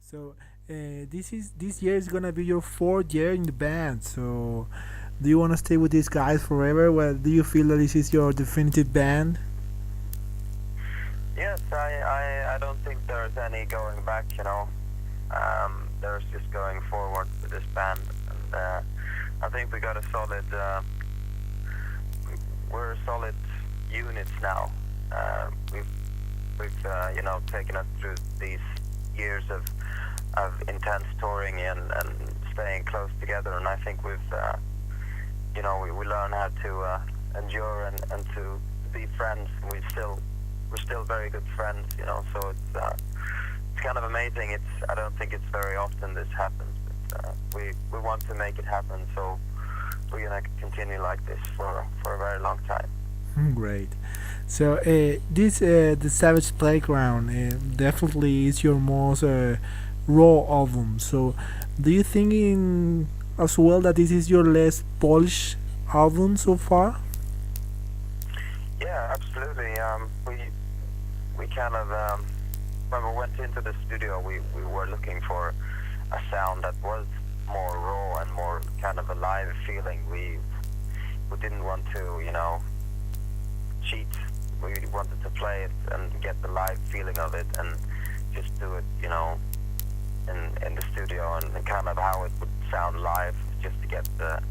So this year is gonna be your fourth year in the band. So do you want to stay with these guys forever? Well, do you feel that this is your definitive band? Yes, I don't think there's any going back, there's just going forward with this band. And I think we got a solid, we're a solid unit now. We've taken us through these years of intense touring and staying close together, and I think we learn how to endure and to be friends. We're still very good friends, so it's kind of amazing. I don't think it's very often this happens, but we want to make it happen, so we're gonna continue like this for a very long time. Great. So this the Savage Playground definitely is your most raw album. So do you think as well that this is your less polished album so far? Yeah, absolutely. We kind of when we went into the studio, we were looking for a sound that was more raw and more kind of a live feeling. We didn't want to, cheat. We wanted to play it and get the live feeling of it, and just do it, in the studio, and kind of how it would sound live, just to get the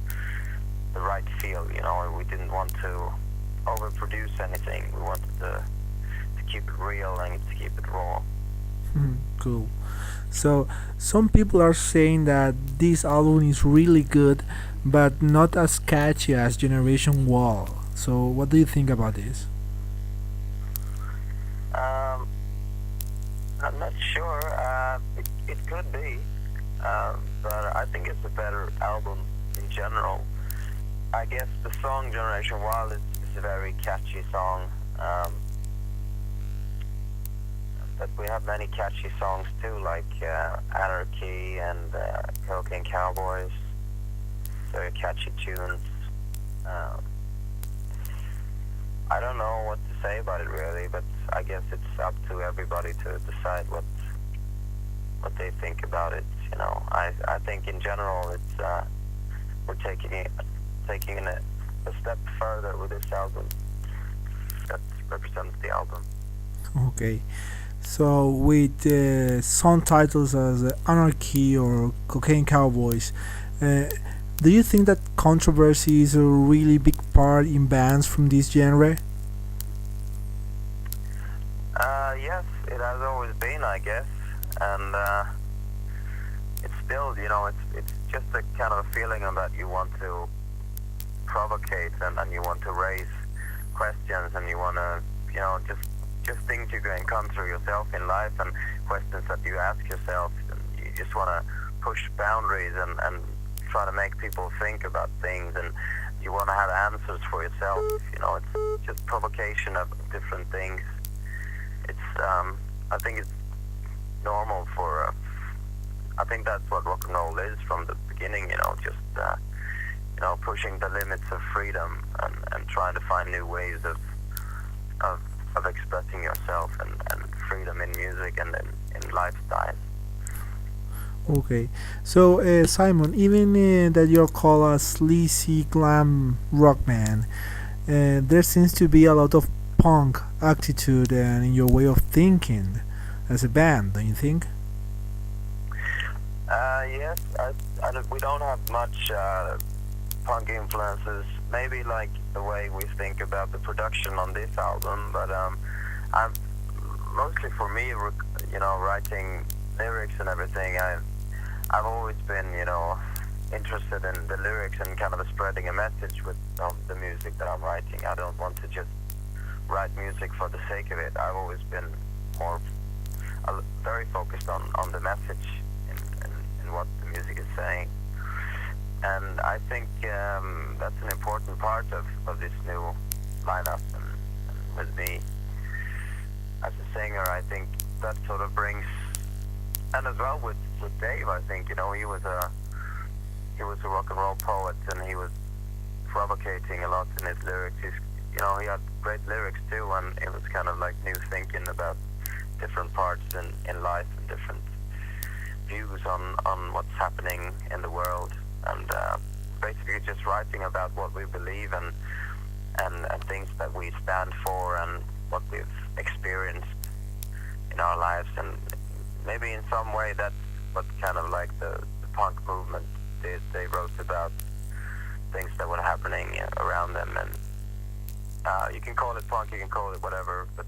right feel. We didn't want to overproduce anything. We wanted to keep it real and to keep it raw. Cool. So some people are saying that this album is really good, but not as catchy as Generation Wall. So what do you think about this? Um, I'm not sure. It could be, but I think it's a better album in general. I guess the song Generation Wild is a very catchy song. But we have many catchy songs too, like Anarchy and Cocaine Cowboys. Very catchy tunes. Um, I don't know what to say about it really, but I guess it's up to everybody to decide what they think about it. I think in general we're taking a step further with this album. That represents the album. Okay. So with song titles as Anarchy or Cocaine Cowboys, uh, do you think that controversy is a really big part in bands from this genre? Yes, it has always been, I guess, and it's still, it's just a kind of a feeling of that you want to provocate and you want to raise questions and you want to, just things you can encounter yourself in life and questions that you ask yourself. And you just want to push boundaries and try to make people think about things, and you want to have answers for yourself. It's just provocation of different things. I think it's normal for. I think that's what rock and roll is from the beginning. Just pushing the limits of freedom and trying to find new ways of of expressing yourself and freedom in music and in lifestyle. Okay, so Simon, even that you're called a sleazy glam rock band, there seems to be a lot of punk attitude and in your way of thinking as a band, don't you think? Yes, we don't have much punk influences. Maybe like the way we think about the production on this album, but I'm mostly for me, writing lyrics and everything. I've always been, interested in the lyrics and kind of spreading a message with the music that I'm writing. I don't want to just write music for the sake of it. I've always been more very focused on the message in what the music is saying. And I think that's an important part of this new lineup. And with me as a singer, I think that sort of brings, and as well with Dave, I think, he was a rock and roll poet, and he was provocating a lot in his lyrics. He had great lyrics too, and it was kind of like new thinking about different parts in life and different views on what's happening in the world, and basically just writing about what we believe and things that we stand for and what we've experienced in our lives. And maybe in some way that's what kind of like the punk movement did. They wrote about things that were happening around them, and you can call it punk, you can call it whatever, but